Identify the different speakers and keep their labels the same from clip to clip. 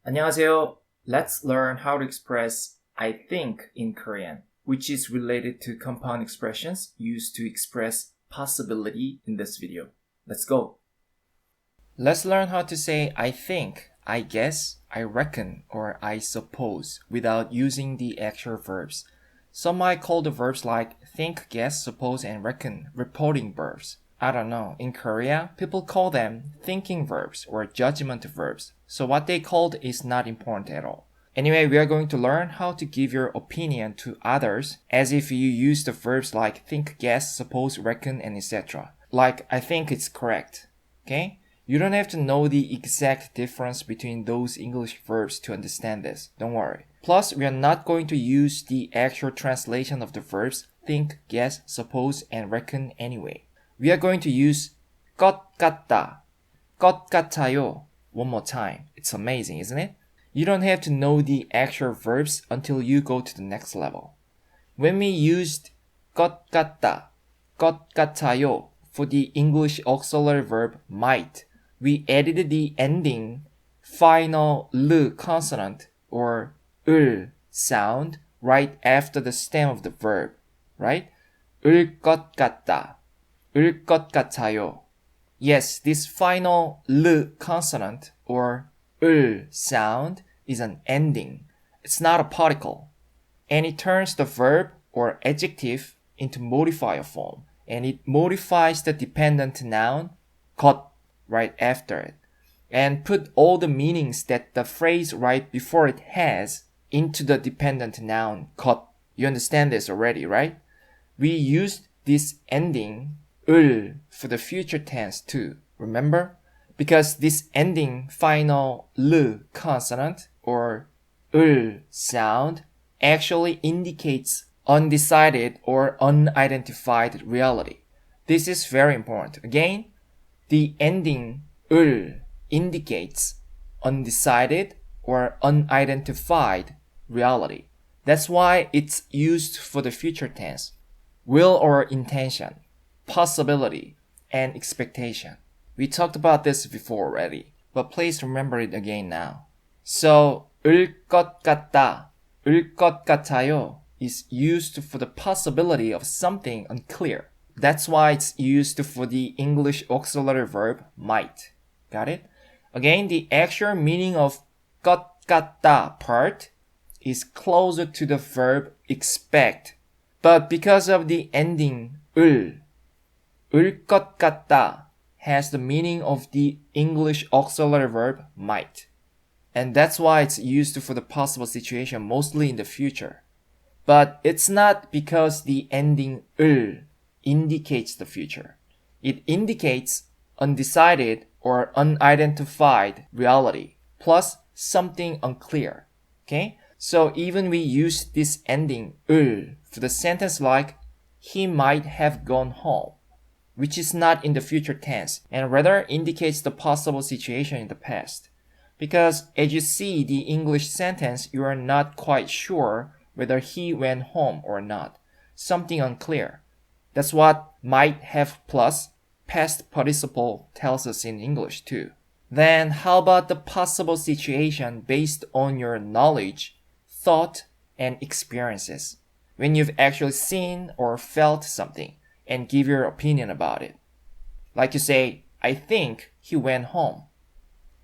Speaker 1: 안녕하세요. Let's learn how to express I think in Korean, which is related to compound expressions used to express possibility in this video. Let's go. Let's learn how to say I think, I guess, I reckon, or I suppose without using the actual verbs. Some might call the verbs like think, guess, suppose, and reckon reporting verbs. I don't know. In Korea, people call them thinking verbs or judgment verbs. So what they called is not important at all. Anyway, we are going to learn how to give your opinion to others as if you use the verbs like think, guess, suppose, reckon, and etc. Like, I think it's correct. Okay? You don't have to know the exact difference between those English verbs to understand this. Don't worry. Plus, we are not going to use the actual translation of the verbs think, guess, suppose, and reckon anyway. We are going to use 것 같다, 것 같아요. One more time. It's amazing, isn't it? You don't have to know the actual verbs until you go to the next level. When we used 것 같다, 것 같아요 for the English auxiliary verb might, we added the ending final l consonant or 을 sound right after the stem of the verb, right? 을 것 같다, 을 것 같아요. Yes, this final l consonant or 을 sound is an ending. It's not a particle. And it turns the verb or adjective into modifier form. And it modifies the dependent noun 것 right after it. And put all the meanings that the phrase right before it has into the dependent noun 것. You understand this already, right? We used this ending 을 for the future tense too. Remember? Because this ending final l consonant or 을 sound actually indicates undecided or unidentified reality. This is very important. Again, the ending 을 indicates undecided or unidentified reality. That's why it's used for the future tense. Will or intention, possibility, and expectation. We talked about this before already, but please remember it again now. So, 을 것 같다, 을 것 같아요 is used for the possibility of something unclear. That's why it's used for the English auxiliary verb might. Got it? Again, the actual meaning of 것 같다 part is closer to the verb expect. But because of the ending 을 것 같다 has the meaning of the English auxiliary verb might. And that's why it's used for the possible situation mostly in the future. But it's not because the ending 을 indicates the future. It indicates undecided or unidentified reality plus something unclear. Okay? So even we use this ending 을 for the sentence like he might have gone home, which is not in the future tense and rather indicates the possible situation in the past. Because as you see the English sentence, you are not quite sure whether he went home or not. Something unclear. That's what might have plus past participle tells us in English too. Then how about the possible situation based on your knowledge, thought, and experiences? When you've actually seen or felt something and give your opinion about it. Like you say, I think he went home.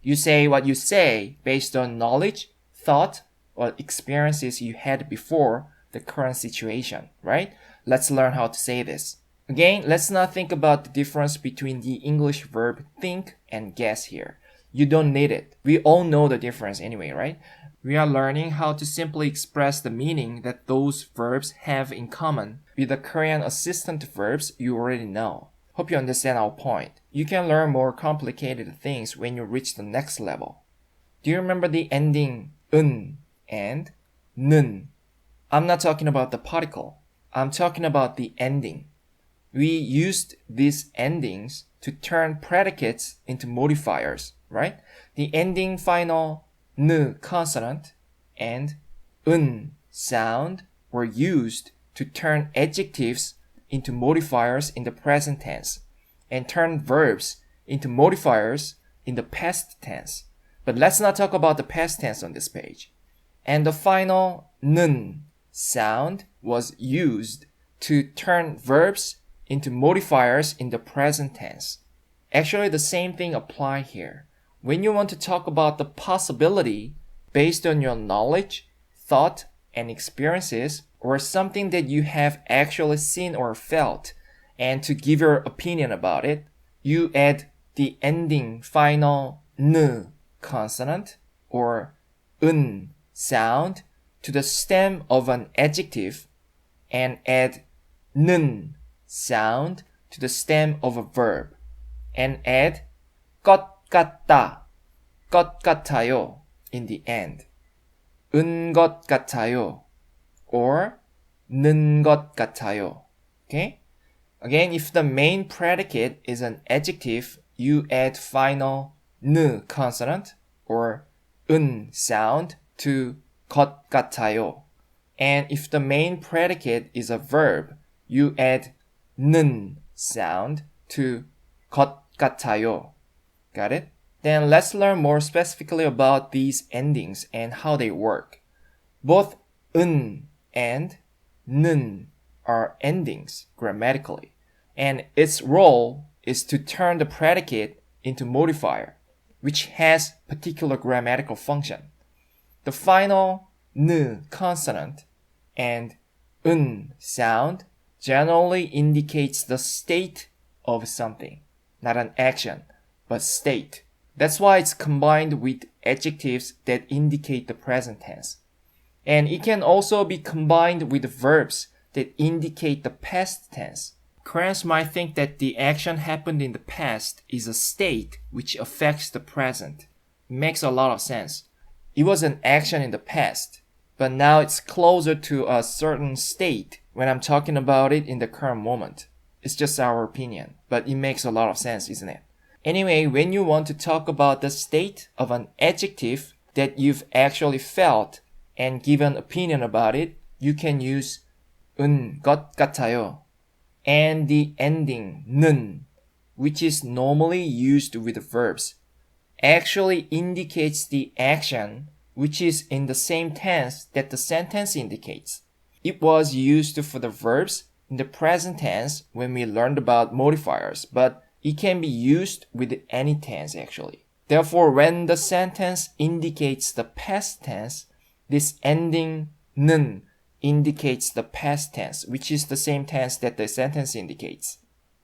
Speaker 1: You say what you say based on knowledge, thought, or experiences you had before the current situation, right? Let's learn how to say this. Again, let's not think about the difference between the English verb think and guess here. You don't need it. We all know the difference anyway, right? We are learning how to simply express the meaning that those verbs have in common with the Korean assistant verbs you already know. Hope you understand our point. You can learn more complicated things when you reach the next level. Do you remember the ending 은 and 는? I'm not talking about the particle. I'm talking about the ending. We used these endings to turn predicates into modifiers, right? The ending final n consonant and 은 sound were used to turn adjectives into modifiers in the present tense and turn verbs into modifiers in the past tense. But let's not talk about the past tense on this page. And the final 는 sound was used to turn verbs into modifiers in the present tense. Actually, the same thing applies here. When you want to talk about the possibility based on your knowledge, thought, and experiences, or something that you have actually seen or felt, and to give your opinion about it, you add the ending final 는 consonant or 은 sound to the stem of an adjective and add 는 sound to the stem of a verb and add 것 같다, 것 같아요 in the end. 은 것 같아요 or 는 것 같아요. Okay? Again, if the main predicate is an adjective, you add final 느 consonant or 은 sound to 것 같아요. And if the main predicate is a verb, you add 는 sound to 것 같아요. Got it? Then let's learn more specifically about these endings and how they work. Both 은 and 는 are endings grammatically, and its role is to turn the predicate into modifier, which has particular grammatical function. The final 느 consonant and 은 sound generally indicates the state of something, not an action, but state. That's why it's combined with adjectives that indicate the present tense. And it can also be combined with verbs that indicate the past tense. Koreans might think that the action happened in the past is a state which affects the present. It makes a lot of sense. It was an action in the past, but now it's closer to a certain state when I'm talking about it in the current moment. It's just our opinion, but it makes a lot of sense, isn't it? Anyway, when you want to talk about the state of an adjective that you've actually felt and give an opinion about it, you can use 은 것 같아요 and the ending 는, which is normally used with verbs, actually indicates the action which is in the same tense that the sentence indicates. It was used for the verbs in the present tense when we learned about modifiers, but it can be used with any tense actually. Therefore, when the sentence indicates the past tense, this ending 는 indicates the past tense, which is the same tense that the sentence indicates.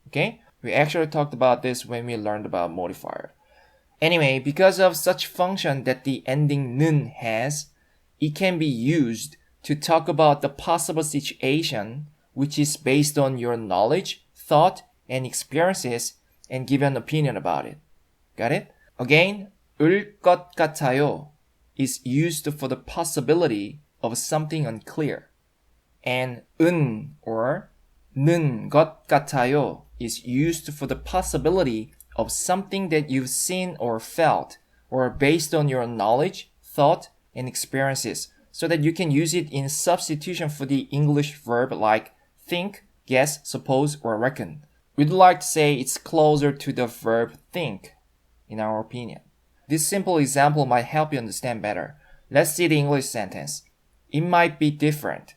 Speaker 1: Okay? We actually talked about this when we learned about modifier. Anyway, because of such function that the ending 는 has, it can be used to talk about the possible situation which is based on your knowledge, thought, and experiences and give an opinion about it. Got it? Again, 을 것 같아요 is used for the possibility of something unclear. And 은 or 는 것 같아요 is used for the possibility of something that you've seen or felt or based on your knowledge, thought, and experiences so that you can use it in substitution for the English verb like think, guess, suppose, or reckon. We'd like to say it's closer to the verb think, in our opinion. This simple example might help you understand better. Let's see the English sentence. It might be different.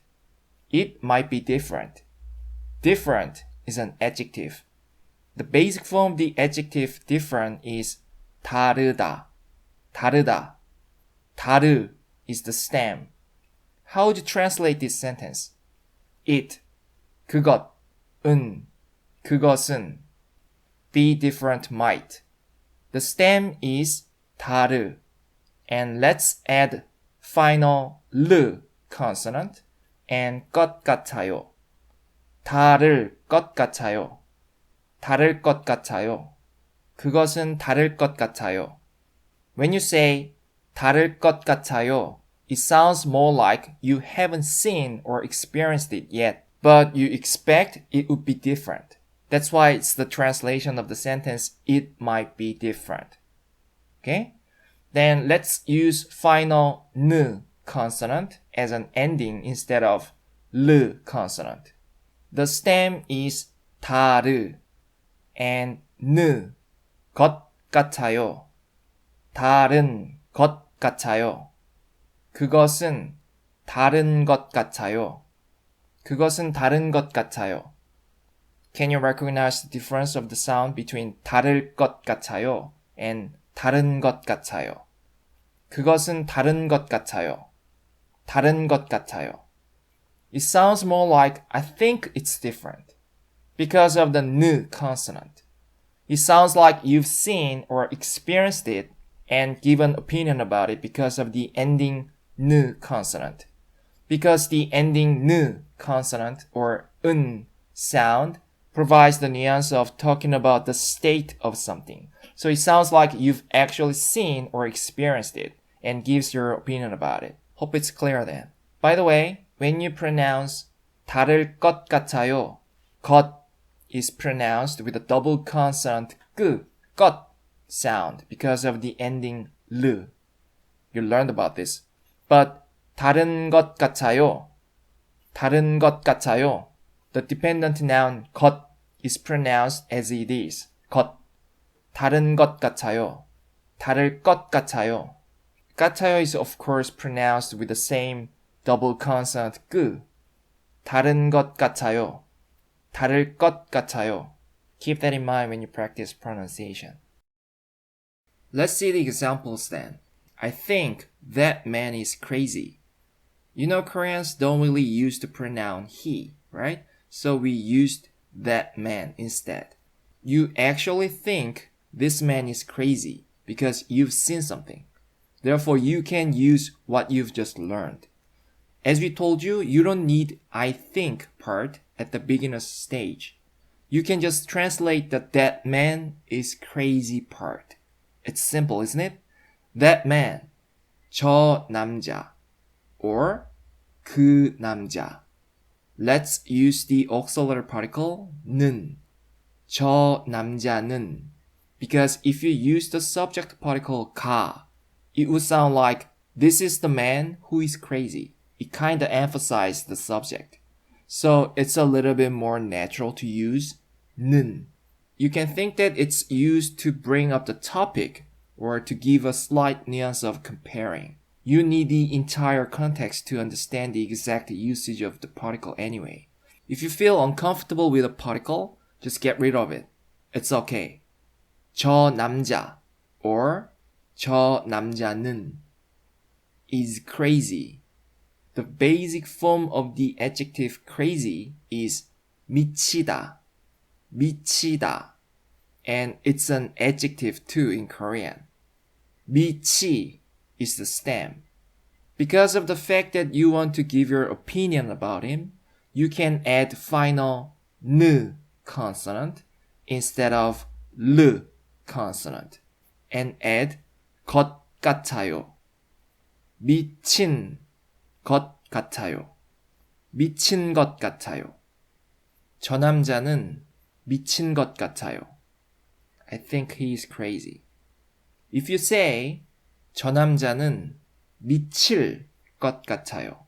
Speaker 1: It might be different. Different is an adjective. The basic form of the adjective different is 다르다. 다르다. 다르 is the stem. How would you translate this sentence? It, 그것, 은, 그것은, be different might. The stem is 다르. And let's add final 르 consonant and 것 같아요. 다를 것 같아요. 다를 것 같아요. 그것은 다를 것 같아요. When you say 다를 것 같아요, it sounds more like you haven't seen or experienced it yet, but you expect it would be different. That's why it's the translation of the sentence, it might be different. Okay? Then let's use final 느 consonant as an ending instead of 르 consonant. The stem is 다르 and 느, 것 같아요. 다른 것 같아요. 그것은 다른 것 같아요. 그것은 다른 것 같아요. Can you recognize the difference of the sound between 다를 것 같아요 and 다른 것 같아요? 그것은 다른 것 같아요. 다른 것 같아요. It sounds more like I think it's different because of the 느 consonant. It sounds like you've seen or experienced it and given opinion about it because of the ending 느 consonant. Because the ending 느 consonant or 은 sound provides the nuance of talking about the state of something. So it sounds like you've actually seen or experienced it and gives your opinion about it. Hope it's clear then. By the way, when you pronounce 다를 것 같아요, 것 is pronounced with a double consonant 끄, 것 sound because of the ending 르. You learned about this. But 다른 것 같아요, 다른 것 같아요. The dependent noun 것 is pronounced as it is. 것. 다른 것 같아요. 다를 것 같아요. 같아요 is of course pronounced with the same double consonant 끄. 다른 것 같아요. 다를 것 같아요. Keep that in mind when you practice pronunciation. Let's see the examples then. I think that man is crazy. You know Koreans don't really use the pronoun he, right? So we used that man instead. You actually think this man is crazy because you've seen something. Therefore, you can use what you've just learned. As we told you, you don't need I think part at the beginner's stage. You can just translate the that man is crazy part. It's simple, isn't it? That man, 저 남자, or 그 남자. Let's use the auxiliary particle 는, 저 남자는. Because if you use the subject particle 가, it would sound like this is the man who is crazy. It kind of emphasizes the subject. So it's a little bit more natural to use 는. You can think that it's used to bring up the topic or to give a slight nuance of comparing. You need the entire context to understand the exact usage of the particle anyway. If you feel uncomfortable with a particle, just get rid of it. It's okay. 저 남자 or 저 남자는 is crazy. The basic form of the adjective crazy is 미치다. 미치다. And it's an adjective too in Korean. 미치 is the stem. Because of the fact that you want to give your opinion about him, you can add final 느 consonant instead of 르 consonant and add 것 같아요. 미친 것 같아요. 미친 것 같아요. 저 남자는 미친 것 같아요. I think he is crazy. If you say 저 남자는 미칠 것 같아요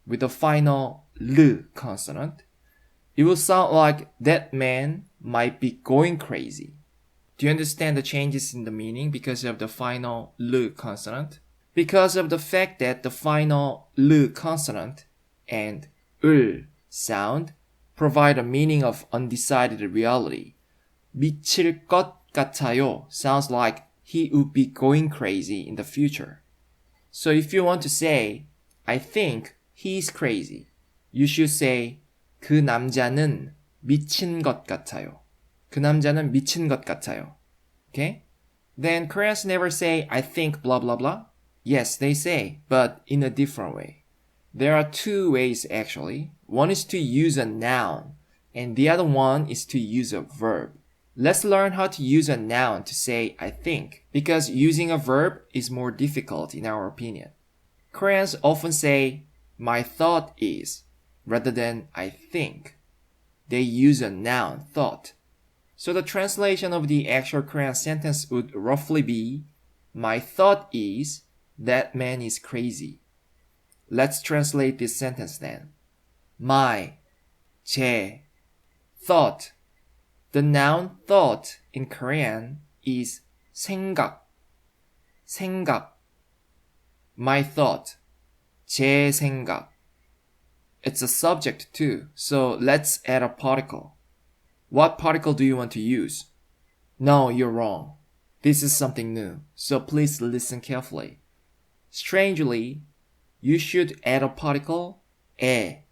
Speaker 1: with the final 르 consonant, it will sound like that man might be going crazy. Do you understand the changes in the meaning because of the final 르 consonant? Because of the fact that the final 르 consonant and 을 sound provide a meaning of undecided reality. 미칠 것 같아요 sounds like he would be going crazy in the future. So if you want to say, I think he's crazy, you should say, 그 남자는 미친 것 같아요. 그 남자는 미친 것 같아요. Okay? Then Koreans never say, I think blah blah blah. Yes, they say, but in a different way. There are two ways actually. One is to use a noun, and the other one is to use a verb. Let's learn how to use a noun to say I think, because using a verb is more difficult in our opinion. Koreans often say, my thought is, rather than I think. They use a noun, thought. So the translation of the actual Korean sentence would roughly be, my thought is, that man is crazy. Let's translate this sentence then. My, 제, thought. The noun thought in Korean is 생각. 생각, my thought, 제 생각. It's a subject too, so let's add a particle. What particle do you want to use? No, you're wrong. This is something new, so please listen carefully. Strangely, you should add a particle 에.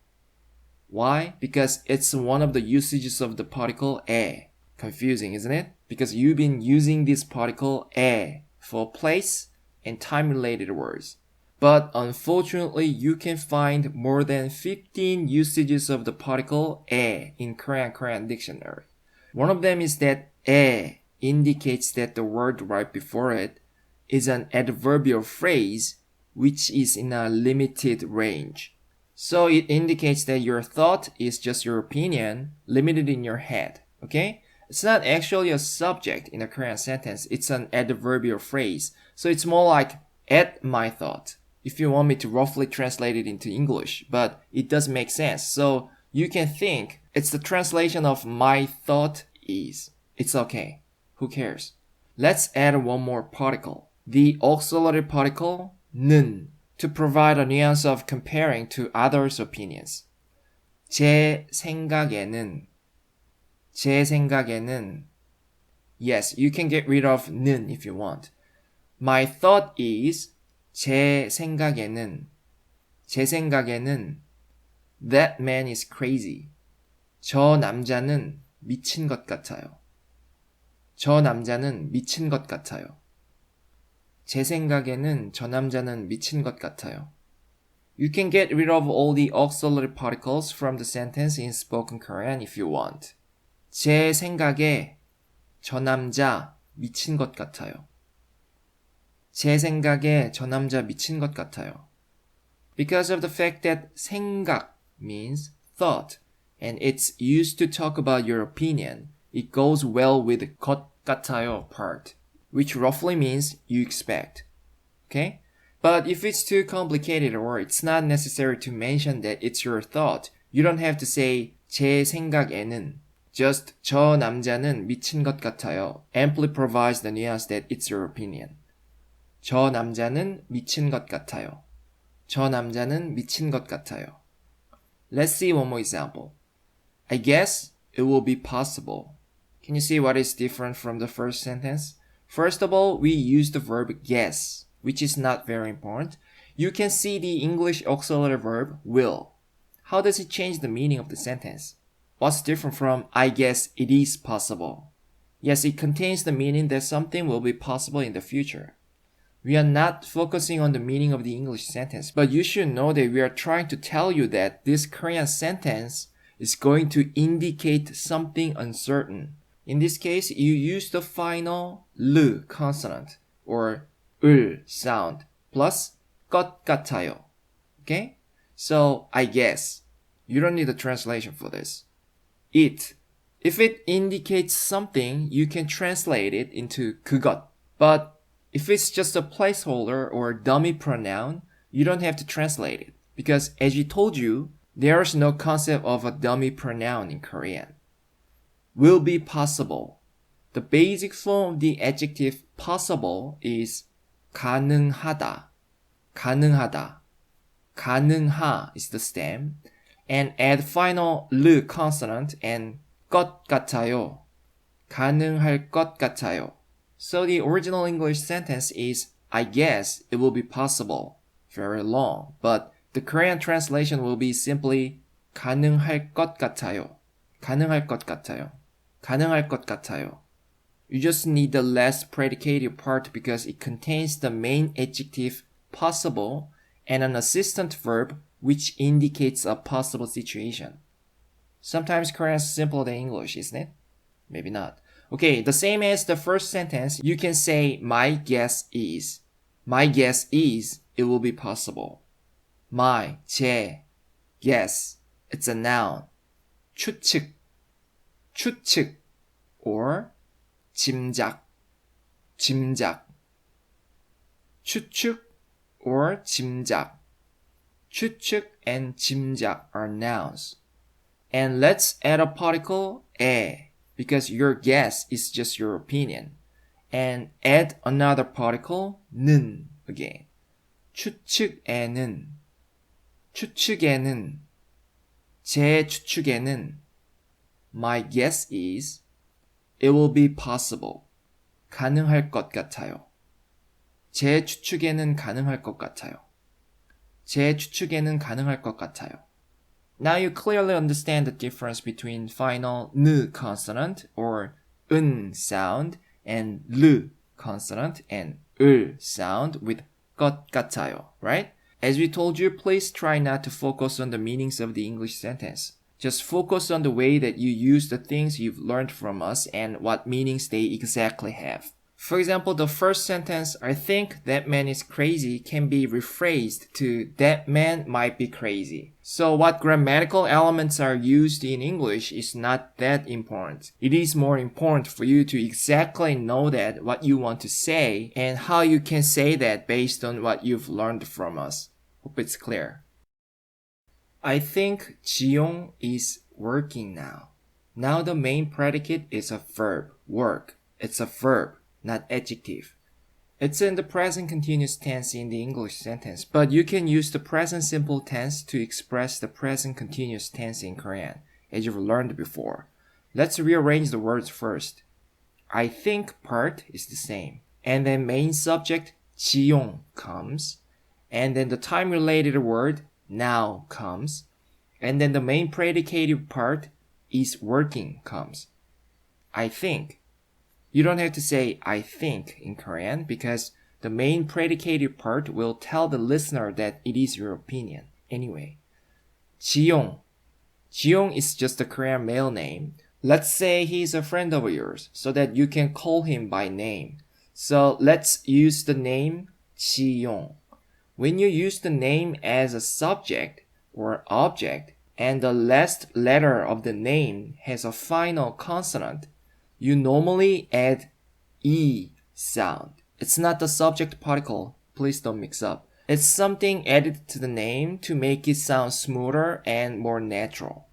Speaker 1: Why? Because it's one of the usages of the particle 에. Confusing, isn't it? Because you've been using this particle 에 for place and time-related words. But unfortunately, you can find more than 15 usages of the particle 에 in Korean dictionary. One of them is that 에 indicates that the word right before it is an adverbial phrase which is in a limited range. So it indicates that your thought is just your opinion, limited in your head, okay? It's not actually a subject in a Korean sentence, it's an adverbial phrase. So it's more like, add my thought, if you want me to roughly translate it into English, but it does make sense. So you can think it's the translation of my thought is. It's okay. Who cares? Let's add one more particle. The auxiliary particle, 는, to provide a nuance of comparing to others' opinions. 제 생각에는. Yes, you can get rid of 는 if you want. My thought is 제 생각에는 that man is crazy. 저 남자는 미친 것 같아요. 제 생각에는 저 남자는 미친 것 같아요. You can get rid of all the auxiliary particles from the sentence in spoken Korean if you want. 제 생각에 저 남자 미친 것 같아요. 제 생각에 저 남자 미친 것 같아요. Because of the fact that 생각 means thought, and it's used to talk about your opinion, it goes well with the 것 같아요 part, which roughly means you expect. Okay? But if it's too complicated or it's not necessary to mention that it's your thought, you don't have to say 제 생각에는. Just 저 남자는 미친 것 같아요 amply provides the nuance that it's your opinion. 저 남자는 미친 것 같아요. Let's see one more example. I guess it will be possible. Can you see what is different from the first sentence? First of all, we use the verb guess, which is not very important. You can see the English auxiliary verb will. How does it change the meaning of the sentence? What's different from I guess it is possible? Yes, it contains the meaning that something will be possible in the future. We are not focusing on the meaning of the English sentence, but you should know that we are trying to tell you that this Korean sentence is going to indicate something uncertain. In this case, you use the final 르 consonant or 을 sound plus 것 같아요. Okay? So, I guess. You don't need a translation for this. It. If it indicates something, you can translate it into 그것. But if it's just a placeholder or dummy pronoun, you don't have to translate it. Because as you told you, there's no concept of a dummy pronoun in Korean. Will be possible. The basic form of the adjective possible is 가능하다. 가능하 is the stem. And add final 르 consonant and 것 같아요. 가능할 것 같아요. So the original English sentence is I guess it will be possible. Very long. But the Korean translation will be simply 가능할 것 같아요. You just need the last predicated part because it contains the main adjective possible and an assistant verb which indicates a possible situation. Sometimes Korean is simpler than English, isn't it? Maybe not. Okay, the same as the first sentence, you can say my guess is. My guess is it will be possible. My, 제, guess, it's a noun. 추측, or 짐작. 추측 or 짐작. 추측 and 짐작 are nouns. And let's add a particle 에, because your guess is just your opinion. and add another particle, 는 again. 추측에는, 추측에는, 제 추측에는, my guess is, it will be possible. 가능할 것 같아요. 제 추측에는 가능할 것 같아요. 제 추측에는 가능할 것 같아요. Now you clearly understand the difference between final 느 consonant or 은 sound and 르 consonant and 을 sound with 것 같아요, right? As we told you, please try not to focus on the meanings of the English sentence. Just focus on the way that you use the things you've learned from us and what meanings they exactly have. For example, the first sentence, I think that man is crazy, can be rephrased to that man might be crazy. So what grammatical elements are used in English is not that important. It is more important for you to exactly know that what you want to say and how you can say that based on what you've learned from us. Hope it's clear. I think 지용 is working now. Now the main predicate is a verb, work. It's a verb, not adjective. It's in the present continuous tense in the English sentence, but you can use the present simple tense to express the present continuous tense in Korean, as you've learned before. Let's rearrange the words first. I think part is the same, and then main subject 지용 comes, and then the time-related word now comes, and then the main predicative part is working comes. I think. You don't have to say I think in Korean because the main predicative part will tell the listener that it is your opinion. Anyway, 지용. 지용 is just a Korean male name. Let's say he's a friend of yours so that you can call him by name. So let's use the name 지용. When you use the name as a subject or object and the last letter of the name has a final consonant, you normally add E sound. It's not the subject particle. Please don't mix up. It's something added to the name to make it sound smoother and more natural.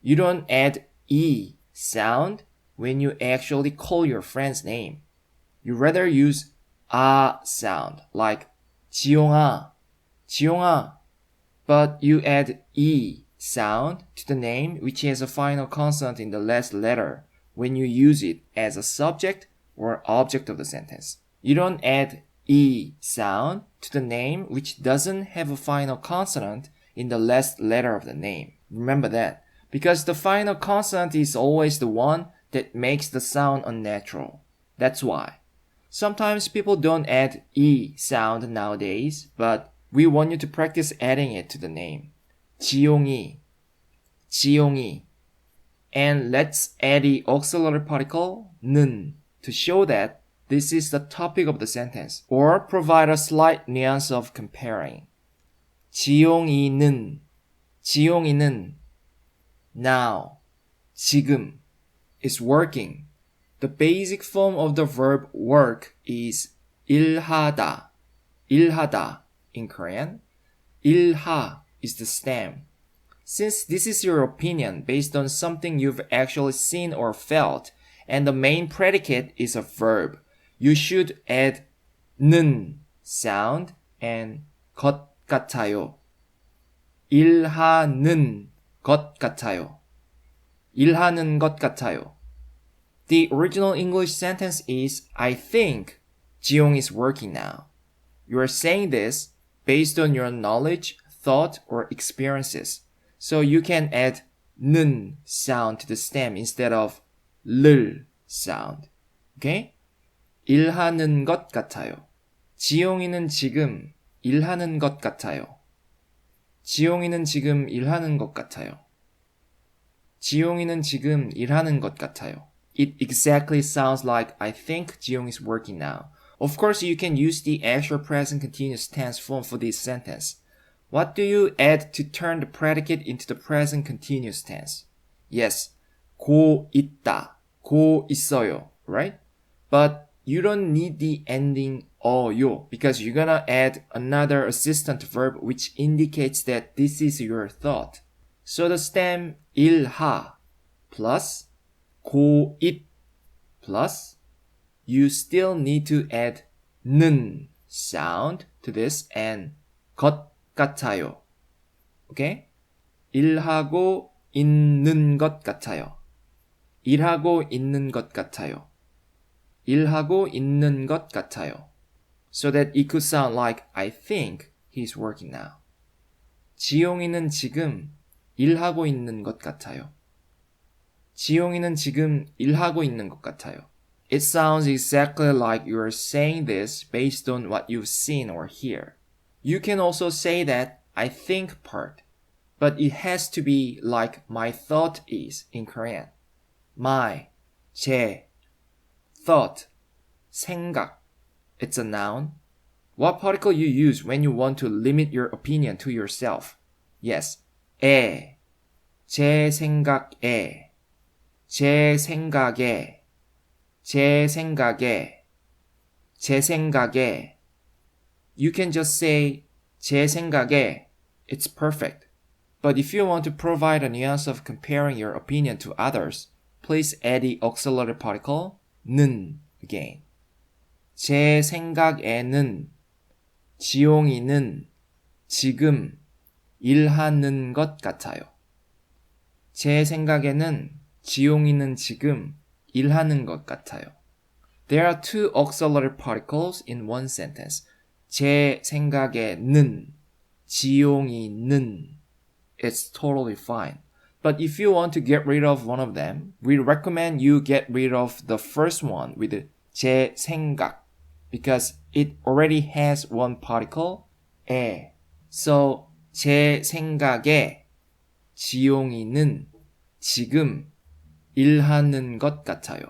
Speaker 1: You don't add E sound when you actually call your friend's name. You rather use A sound like 지용아, 지용아. But you add E sound to the name which has a final consonant in the last letter when you use it as a subject or object of the sentence. You don't add E sound to the name which doesn't have a final consonant in the last letter of the name. Remember that, because the final consonant is always the one that makes the sound unnatural. That's why. Sometimes people don't add E sound nowadays, but we want you to practice adding it to the name. 지용이, 지용이. And let's add the auxiliary particle 는 to show that this is the topic of the sentence or provide a slight nuance of comparing. 지용이는, 지용이는 now, 지금 is working. The basic form of the verb work is 일하다, 일하다 in Korean. 일하 is the stem. Since this is your opinion based on something you've actually seen or felt, and the main predicate is a verb, you should add 는 sound and 것 같아요. 일하는 것 같아요. 일하는 것 같아요. The original English sentence is, I think 지용 is working now. You are saying this based on your knowledge, thought, or experiences. So you can add 는 sound to the stem instead of 를 sound. Okay? 일하는 것 같아요. 지용이는 지금 일하는 것 같아요. 지용이는 지금 일하는 것 같아요. 지용이는 지금 일하는 것 같아요. It exactly sounds like I think 지용 is working now. Of course, you can use the actual present continuous tense form for this sentence. What do you add to turn the predicate into the present continuous tense? Yes, 고 있다, 고 있어요, right? But you don't need the ending 어요 because you're gonna add another assistant verb which indicates that this is your thought. So the stem 일하 plus 고 있 plus you still need to add 는 sound to this and 것 같아요. Okay? 일하고 있는 것 같아요. 일하고 있는 것 같아요. 일하고 있는 것 같아요. So that it could sound like I think he's working now. 지용이는 지금 일하고 있는 것 같아요. 지용이는 지금 일하고 있는 것 같아요. It sounds exactly like you are saying this based on what you've seen or hear. You can also say that I think part, but it has to be like my thought is in Korean. My, 제, thought, 생각. It's a noun. What particle you use when you want to limit your opinion to yourself? Yes, 에, 제 생각에, 제 생각에, 제 생각에, 제 생각에. You can just say 제 생각에. It's perfect. But if you want to provide a nuance of comparing your opinion to others, please add the auxiliary particle 는 again. 제 생각에는 지용이는 지금 일하는 것 같아요. 제 생각에는 지용이는 지금 일하는 것 같아요. There are two auxiliary particles in one sentence. 제 생각에는 지용이는. It's totally fine. But if you want to get rid of one of them, we recommend you get rid of the first one with 제 생각 because it already has one particle, 에. So, 제 생각에 지용이는 지금 일하는 것 같아요.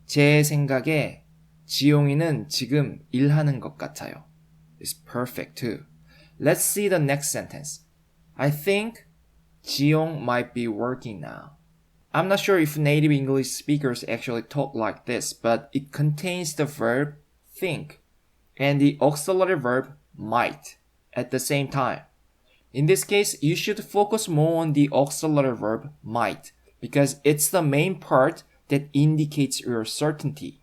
Speaker 1: 제 생각에 지용이는 지금 일하는 것 같아요. It's perfect too. Let's see the next sentence. I think 지용 might be working now. I'm not sure if native English speakers actually talk like this, but it contains the verb think and the auxiliary verb might at the same time. In this case, you should focus more on the auxiliary verb might because it's the main part that indicates your certainty.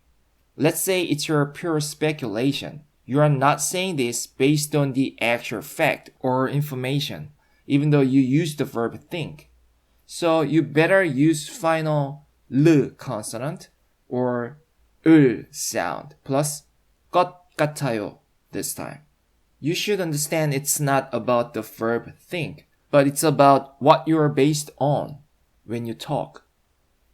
Speaker 1: Let's say it's your pure speculation. You are not saying this based on the actual fact or information, even though you use the verb think. So you better use final 르 consonant or 을 sound plus 것 같아요 this time. You should understand it's not about the verb think, but it's about what you are based on when you talk.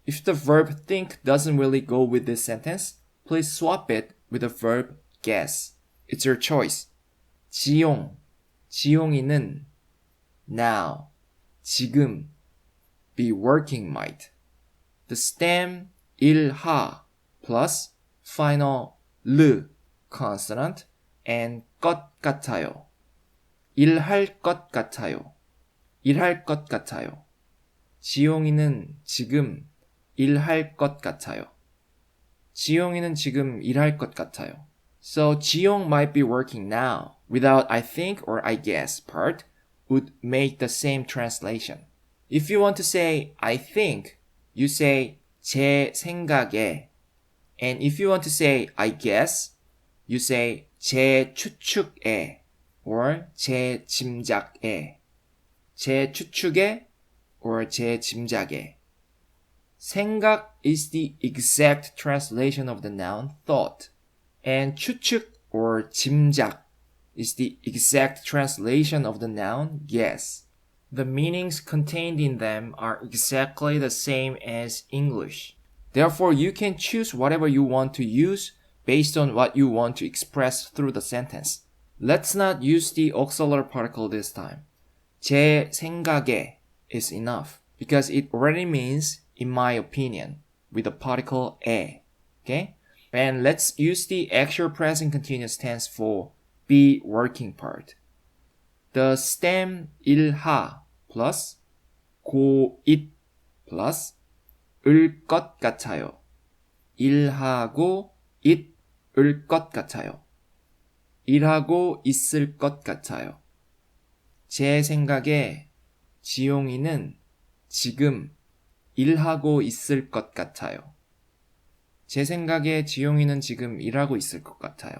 Speaker 1: If the verb think doesn't really go with this sentence, please swap it with the verb guess. It's your choice. 지용, 지용이는 now, 지금, be working might. The stem 일하 plus final 르 consonant and 것 같아요. 일할 것 같아요. 일할 것 같아요. 지용이는 지금 일할 것 같아요. 지용이는 지금 일할 것 같아요. So 지용 might be working now without I think or I guess part would make the same translation. If you want to say I think, you say 제 생각에. And if you want to say I guess, you say 제 추측에 or 제 짐작에. 제 추측에 or 제 짐작에. 생각 is the exact translation of the noun thought. And 추측 or 짐작 is the exact translation of the noun guess. The meanings contained in them are exactly the same as English. Therefore, you can choose whatever you want to use based on what you want to express through the sentence. Let's not use the auxiliary particle this time. 제 생각에 is enough because it already means in my opinion with the particle 에. Okay? And let's use the actual present continuous tense for be working part. The stem 일하 plus 고잇 plus 을 것 같아요. 일하고 있을 것 같아요. 일하고 있을 것 같아요. 제 생각에 지용이는 지금 일하고 있을 것 같아요. 제 생각에 지용이는 지금 일하고 있을 것 같아요.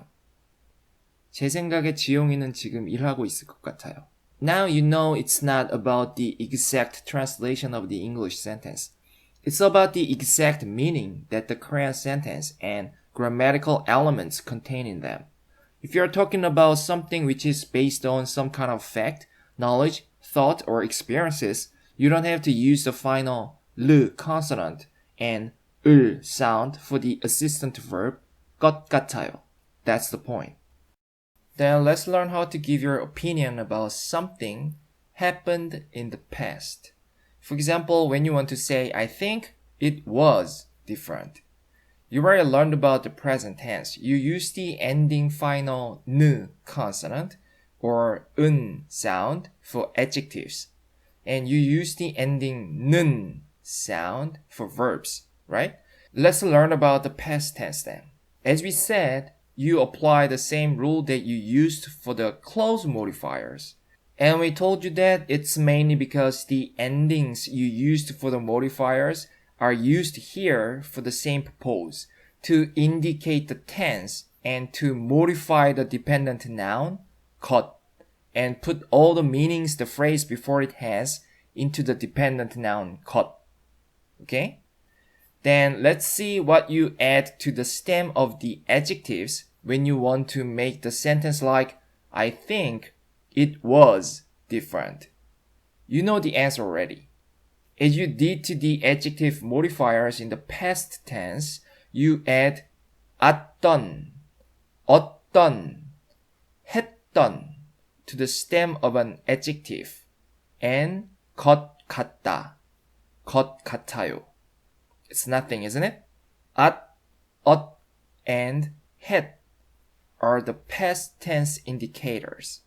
Speaker 1: 제 생각에 지용이는 지금 일하고 있을 것 같아요. Now you know it's not about the exact translation of the English sentence. It's about the exact meaning that the Korean sentence and grammatical elements contain in them. If you're talking about something which is based on some kind of fact, knowledge, thought, or experiences, you don't have to use the final 르 consonant and 을 sound for the assistant verb 것 같아요. That's the point. Then let's learn how to give your opinion about something happened in the past. For example, when you want to say, I think it was different. You already learned about the present tense. You use the ending final 느 consonant or 은 sound for adjectives. And you use the ending 는 sound for verbs, right? Let's learn about the past tense then. As we said, you apply the same rule that you used for the clause modifiers. And we told you that it's mainly because the endings you used for the modifiers are used here for the same purpose, to indicate the tense and to modify the dependent noun, 것, and put all the meanings the phrase before it has into the dependent noun, 것. Okay? Then let's see what you add to the stem of the adjectives when you want to make the sentence like, I think it was different. You know the answer already. As you did to the adjective modifiers in the past tense, you add 어떤, 어떤, 했던 to the stem of an adjective and 것 같다, 것 같아요. It's nothing, isn't it? 엇, and 했 are the past tense indicators.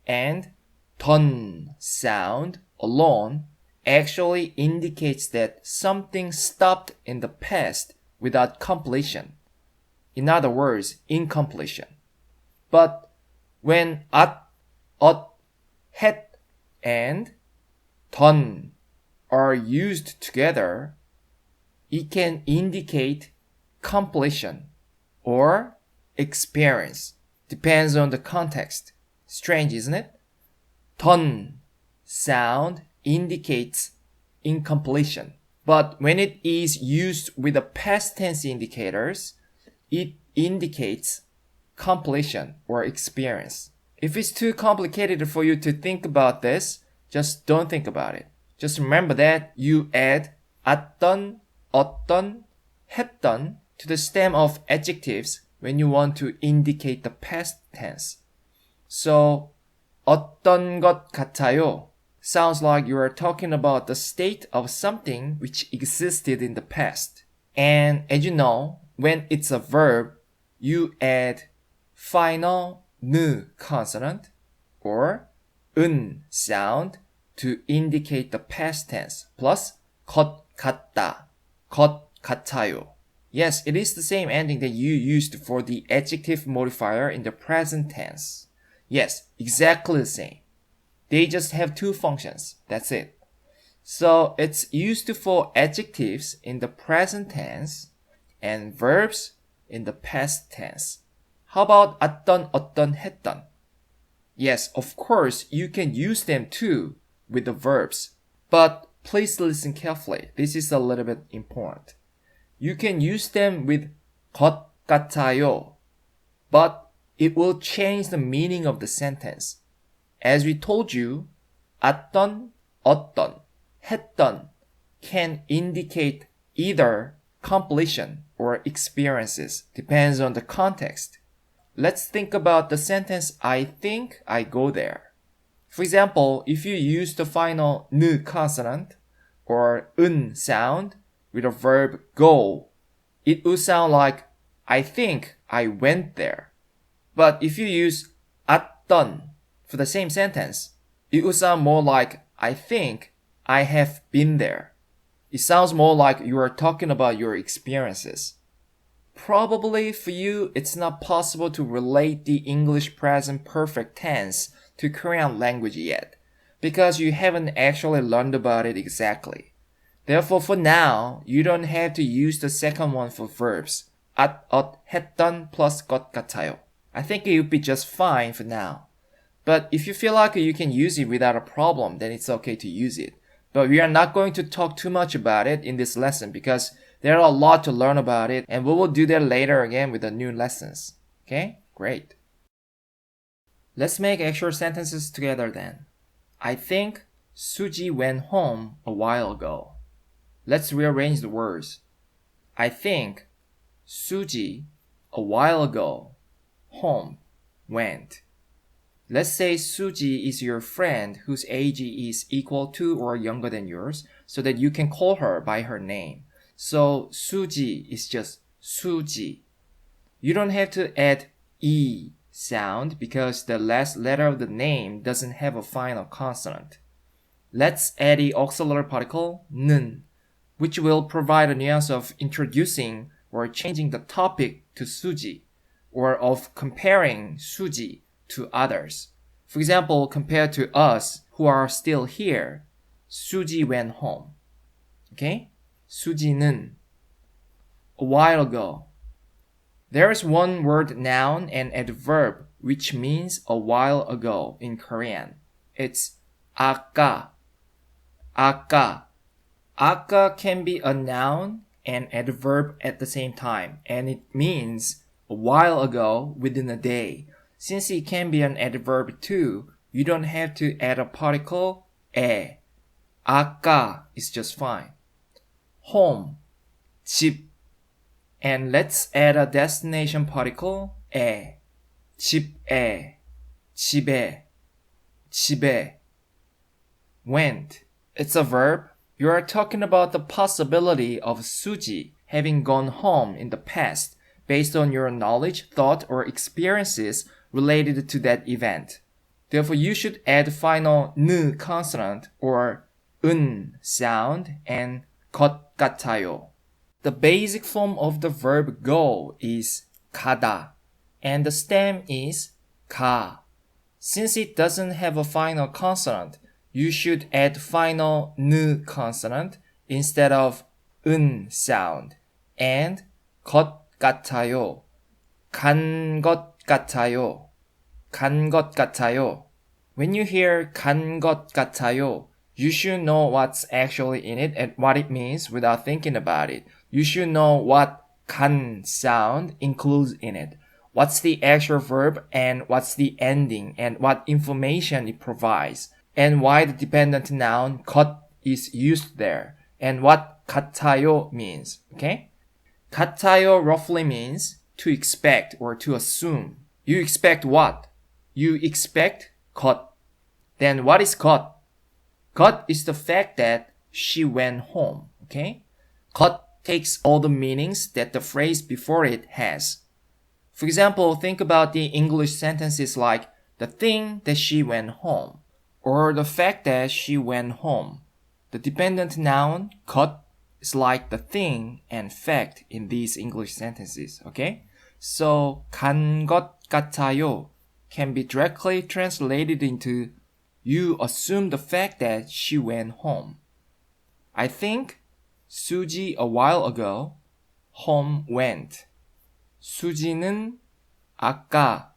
Speaker 1: And 던 sound alone actually indicates that something stopped in the past without completion. In other words, incompletion. But when 엇, 했, and 던 are used together, it can indicate completion or experience. Depends on the context. Strange, isn't it? 던 sound indicates incompletion. But when it is used with the past tense indicators, it indicates completion or experience. If it's too complicated for you to think about this, just don't think about it. Just remember that you add 어떤, 어떤, 했던 to the stem of adjectives when you want to indicate the past tense. So, 어떤 것 같아요 sounds like you are talking about the state of something which existed in the past. And as you know, when it's a verb, you add final 느 consonant or 은 sound to indicate the past tense, plus 것 같다, 것 같아요. Yes, it is the same ending that you used for the adjective modifier in the present tense. Yes, exactly the same. They just have two functions. That's it. So it's used for adjectives in the present tense and verbs in the past tense. How about 어떤, 어떤, 했던? Yes, of course, you can use them too with the verbs. But please listen carefully. This is a little bit important. You can use them with 것 같아요, but it will change the meaning of the sentence. As we told you, 어떤, 어떤, 했던 can indicate either completion or experiences. Depends on the context. Let's think about the sentence, I think I go there. For example, if you use the final 느 consonant or 은 sound with a verb go, it would sound like I think I went there. But if you use 어떤 for the same sentence, it would sound more like I think I have been there. It sounds more like you are talking about your experiences. Probably for you, it's not possible to relate the English present perfect tense to Korean language yet, because you haven't actually learned about it exactly. Therefore, for now, you don't have to use the second one for verbs. at, 했던 plus 것 같아요. I think it would be just fine for now. But if you feel like you can use it without a problem, then it's okay to use it. But we are not going to talk too much about it in this lesson because there are a lot to learn about it, and we will do that later again with the new lessons. Okay? Great. Let's make actual sentences together then. I think Suji went home a while ago. Let's rearrange the words. I think Suji a while ago home went. Let's say Suji is your friend whose age is equal to or younger than yours so that you can call her by her name. So Suji is just Suji. You don't have to add E sound because the last letter of the name doesn't have a final consonant. Let's add the auxiliary particle 는, which will provide a nuance of introducing or changing the topic to Suji, or of comparing Suji to others. For example, compared to us who are still here, Suji went home. Okay? 수지는 a while ago. There is one word noun and adverb which means a while ago in Korean. It's 아까. 아까. 아까 can be a noun and adverb at the same time, and it means a while ago within a day. Since it can be an adverb too, you don't have to add a particle 에. 아까 is just fine. Home, 집. And let's add a destination particle 에. 집에, 집에, 집에. Went. It's a verb. You are talking about the possibility of Suji having gone home in the past based on your knowledge, thought, or experiences related to that event. Therefore, you should add final 느 consonant or 은 sound and 것 같아요. The basic form of the verb go is 가다, and the stem is 가. Since it doesn't have a final consonant, you should add final 느 consonant instead of 은 sound, and 것 같아요. 간 것 같아요. 간 것 같아요. When you hear 간 것 같아요, you should know what's actually in it and what it means without thinking about it. You should know what 간 sound includes in it. What's the actual verb and what's the ending and what information it provides. And why the dependent noun 것 is used there. And what 같아요 means. Okay? 같아요 roughly means to expect or to assume. You expect what? You expect 것. Then what is 것? 것 is the fact that she went home. Okay? 것 takes all the meanings that the phrase before it has. For example, think about the English sentences like the thing that she went home or the fact that she went home. The dependent noun 것 is like the thing and fact in these English sentences. Okay? So 간 것 같아요 can be directly translated into you assume the fact that she went home. I think Suji a while ago home went. 수지는 아까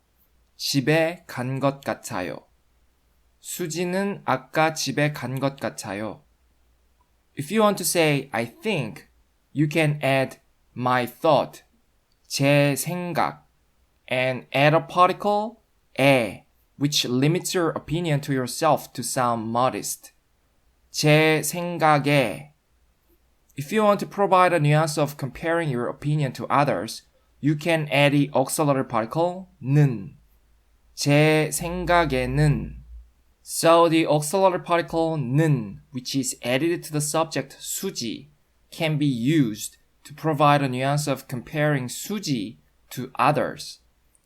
Speaker 1: 집에 간 것 같아요. 수지는 아까 집에 간 것 같아요. If you want to say I think, you can add my thought, 제 생각, and add a particle 에, which limits your opinion to yourself to sound modest. 제 생각에. If you want to provide a nuance of comparing your opinion to others, you can add the auxiliary particle 는. 제 생각에는. So the auxiliary particle 는, which is added to the subject 수지, can be used to provide a nuance of comparing 수지 to others.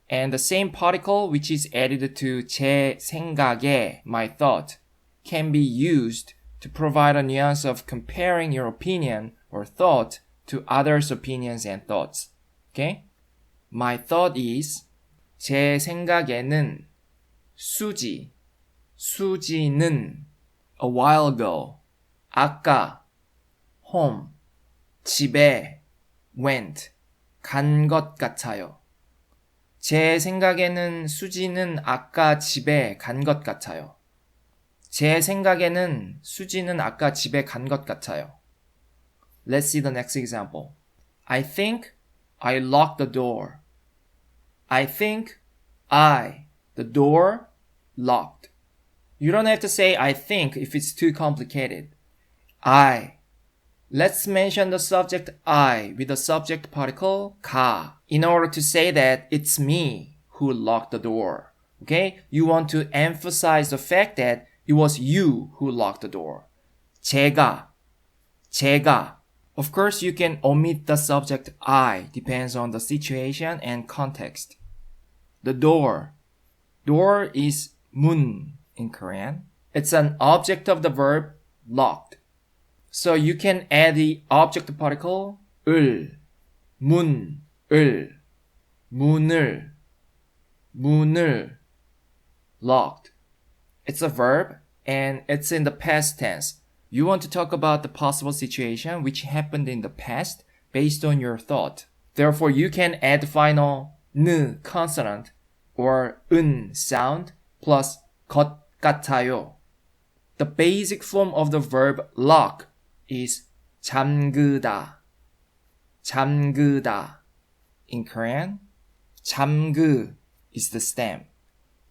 Speaker 1: And the same particle which is added to 제 생각에, my thought, can be used to provide a nuance of comparing your opinion or thought to others' opinions and thoughts. Okay? My thought is 제 생각에는 수지는 a while ago, 아까 home. 집에 went. 간 것 같아요. 제 생각에는 수지는 아까 집에 간 것 같아요. 제 생각에는 수지는 아까 집에 간 것 같아요. Let's see the next example. I think I locked the door. I think the door, locked. You don't have to say I think if it's too complicated. Let's mention the subject I with the subject particle 가 in order to say that it's me who locked the door. Okay? You want to emphasize the fact that it was you who locked the door. 제가. Of course, you can omit the subject I, depends on the situation and context. The door. Door is 문 in Korean. It's an object of the verb locked. So you can add the object particle 을, 문을, 문을, locked. It's a verb and it's in the past tense. You want to talk about the possible situation which happened in the past based on your thought. Therefore, you can add the final 느 consonant or 은 sound plus 것 같아요. The basic form of the verb lock is 잠그다. In Korean, 잠그 is the stem.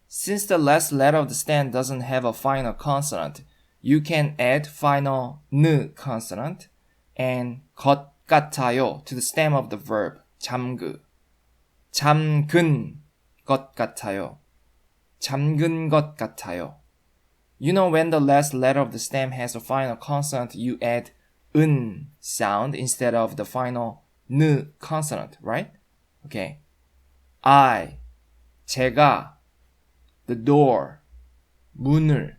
Speaker 1: Since the last letter of the stem doesn't have a final consonant, you can add final 느 consonant and 것 같아요 to the stem of the verb 잠그. 잠근 것 같아요. 잠근 것 같아요. You know when the last letter of the stem has a final consonant, you add 은 sound instead of the final 느 consonant, right? Okay. 제가, the door, 문을,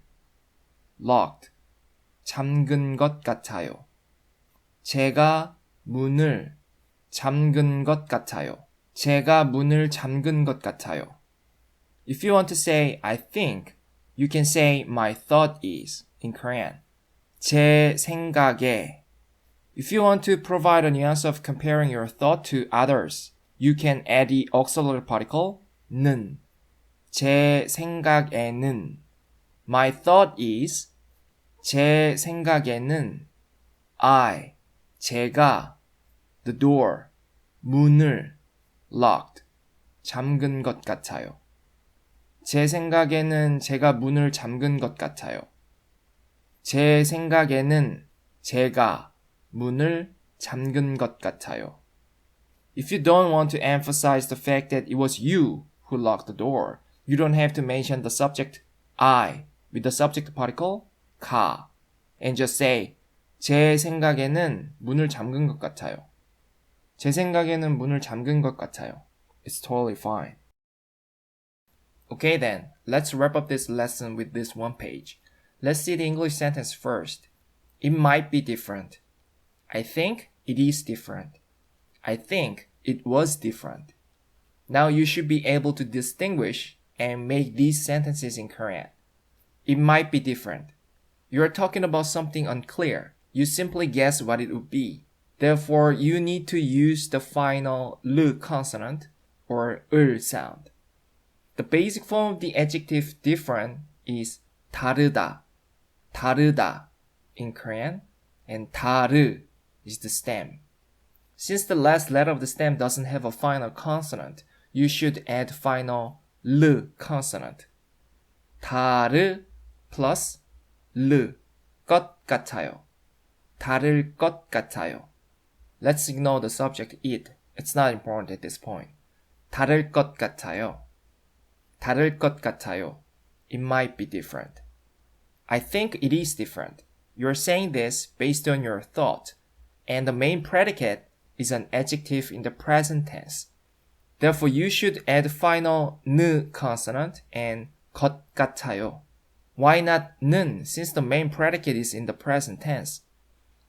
Speaker 1: locked, 잠근 것 같아요. 제가 문을 잠근 것 같아요. 제가 문을 잠근 것 같아요. If you want to say I think, you can say my thought is in Korean. 제 생각에. If you want to provide a nuance of comparing your thought to others, you can add the auxiliary particle 는. 제 생각에는. My thought is. 제 생각에는 제가 the door, 문을 locked, 잠근 것 같아요. 제 생각에는 제가 문을 잠근 것 같아요. 제 생각에는 제가 문을 잠근 것 같아요. If you don't want to emphasize the fact that it was you who locked the door, you don't have to mention the subject I with the subject particle 가 and just say 제 생각에는 문을 잠근 것 같아요. 제 생각에는 문을 잠근 것 같아요. It's totally fine. Okay then, let's wrap up this lesson with this one page. Let's see the English sentence first. It might be different. I think it is different. I think it was different. Now you should be able to distinguish and make these sentences in Korean. It might be different. You are talking about something unclear. You simply guess what it would be. Therefore, you need to use the final 르 consonant or 을 sound. The basic form of the adjective different is 다르다 in Korean, and 다르 is the stem. Since the last letter of the stem doesn't have a final consonant, you should add final 르 consonant. 다르 plus 르, 것 같아요. 다를 것 같아요. Let's ignore the subject it. It's not important at this point. 다를 것 같아요. 다를 것 같아요. It might be different. I think it is different. You're saying this based on your thought, and the main predicate is an adjective in the present tense. Therefore, you should add final 느 consonant and 것 같아요. Why not 는 since the main predicate is in the present tense?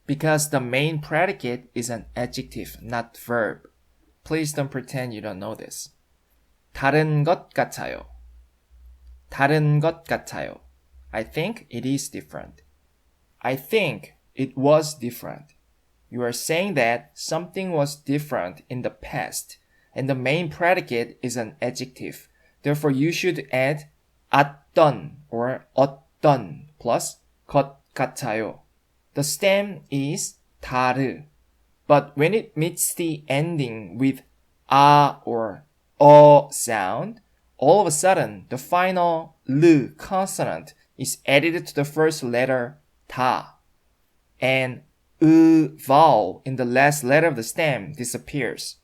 Speaker 1: Because the main predicate is an adjective, not verb. Please don't pretend you don't know this. 다른 것 같아요. 다른 것 같아요. I think it is different. I think it was different. You are saying that something was different in the past, and the main predicate is an adjective. Therefore, you should add 어떤 or 어떤 plus 것 같아요. The stem is 다르, but when it meets the ending with a or o sound, all of a sudden the final l consonant is added to the first letter 다, and vowel in the last letter of the stem disappears.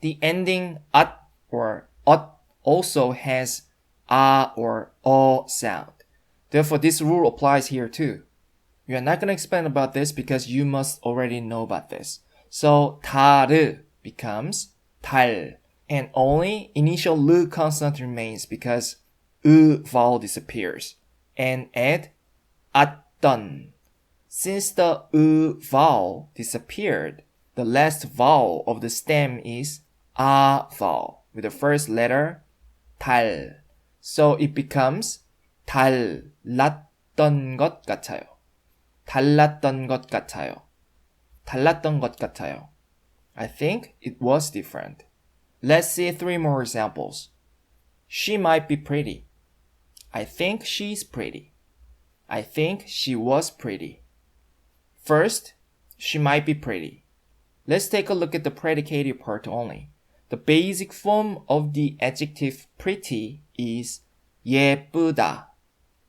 Speaker 1: The ending at or ot also has a or o sound. Therefore, this rule applies here too. We are not going to explain about this because you must already know about this. So 다르 becomes 달, and only initial l consonant remains because vowel disappears, and add 어떤. Since the vowel disappeared, the last vowel of the stem is a vowel with the first letter 달. So it becomes 달랐던 것 같아요. 달랐던 것 같아요. 달랐던 것 같아요. I think it was different. Let's see 3 more examples. She might be pretty. I think she's pretty. I think she was pretty. First, she might be pretty. Let's take a look at the predicated part only. The basic form of the adjective pretty is 예쁘다.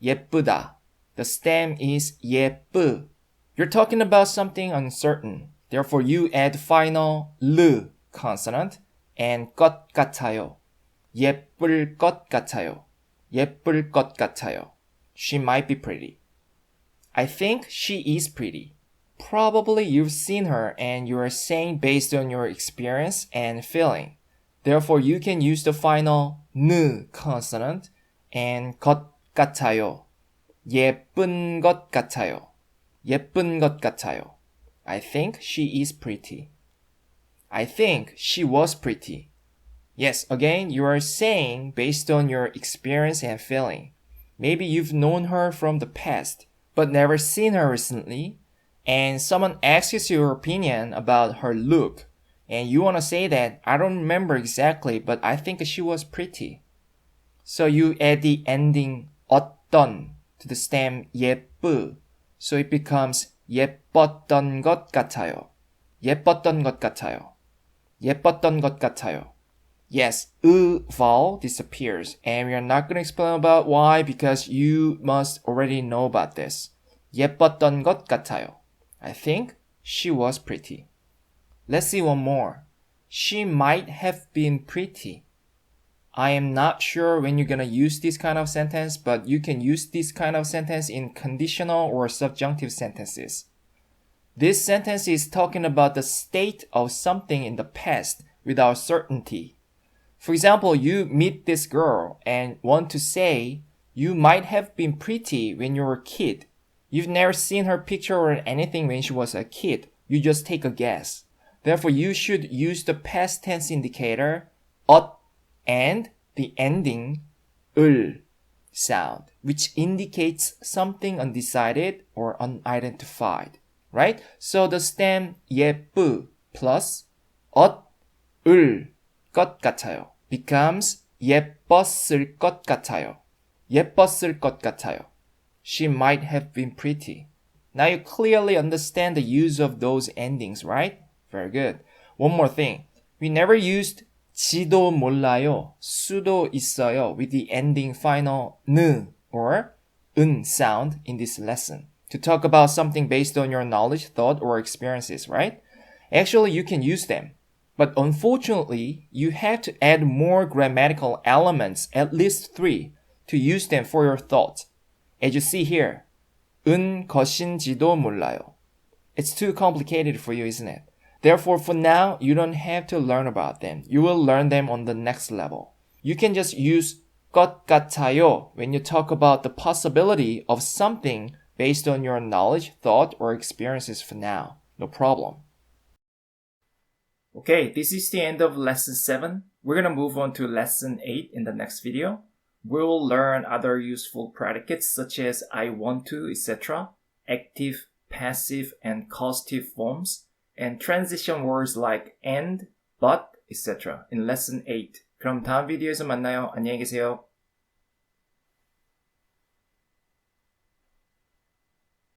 Speaker 1: 예쁘다. The stem is 예쁘. You're talking about something uncertain. Therefore, you add final l consonant and 것 같아요. 예쁠 것 같아요. 예쁠 것 같아요. She might be pretty. I think she is pretty. Probably you've seen her and you are saying based on your experience and feeling. Therefore, you can use the final n consonant and 것 같아요. 예쁜 것 같아요. 예쁜 것 같아요. I think she is pretty. I think she was pretty. Yes, again, you are saying based on your experience and feeling. Maybe you've known her from the past, but never seen her recently, and someone asks you your opinion about her look, and you want to say that, I don't remember exactly, but I think she was pretty. So you add the ending 어떤 to the stem 예쁘, so it becomes 예뻤던 것 같아요. 예뻤던 것 같아요. 예뻤던 것 같아요. Yes, vowel disappears, and we are not going to explain about why because you must already know about this. 예뻤던 것 같아요. I think she was pretty. Let's see one more. She might have been pretty. I am not sure when you're going to use this kind of sentence, but you can use this kind of sentence in conditional or subjunctive sentences. This sentence is talking about the state of something in the past without certainty. For example, you meet this girl and want to say, you might have been pretty when you were a kid. You've never seen her picture or anything when she was a kid. You just take a guess. Therefore, you should use the past tense indicator, ot, and the ending, 을 sound, which indicates something undecided or unidentified. Right? So the stem 예쁘 plus ot, 을, 것 같아요 becomes 예뻤을 것 같아요. 예뻤을 것 같아요. She might have been pretty. Now you clearly understand the use of those endings, right? Very good. One more thing. We never used 지도 몰라요, 수도 있어요 with the ending final 는 or 은 sound in this lesson to talk about something based on your knowledge, thought, or experiences, right? Actually, you can use them. But unfortunately, you have to add more grammatical elements, at least 3, to use them for your thoughts. As you see here, 은 것인지도 몰라요. It's too complicated for you, isn't it? Therefore, for now, you don't have to learn about them. You will learn them on the next level. You can just use 것 같아요 when you talk about the possibility of something based on your knowledge, thought, or experiences for now. No problem. Okay, this is the end of lesson 7. We're going to move on to lesson 8 in the next video. We'll learn other useful predicates such as I want to, etc., active, passive, and causative forms, and transition words like and, but, etc. in lesson 8. 그럼 다음 비디오에서 만나요. 안녕히 계세요.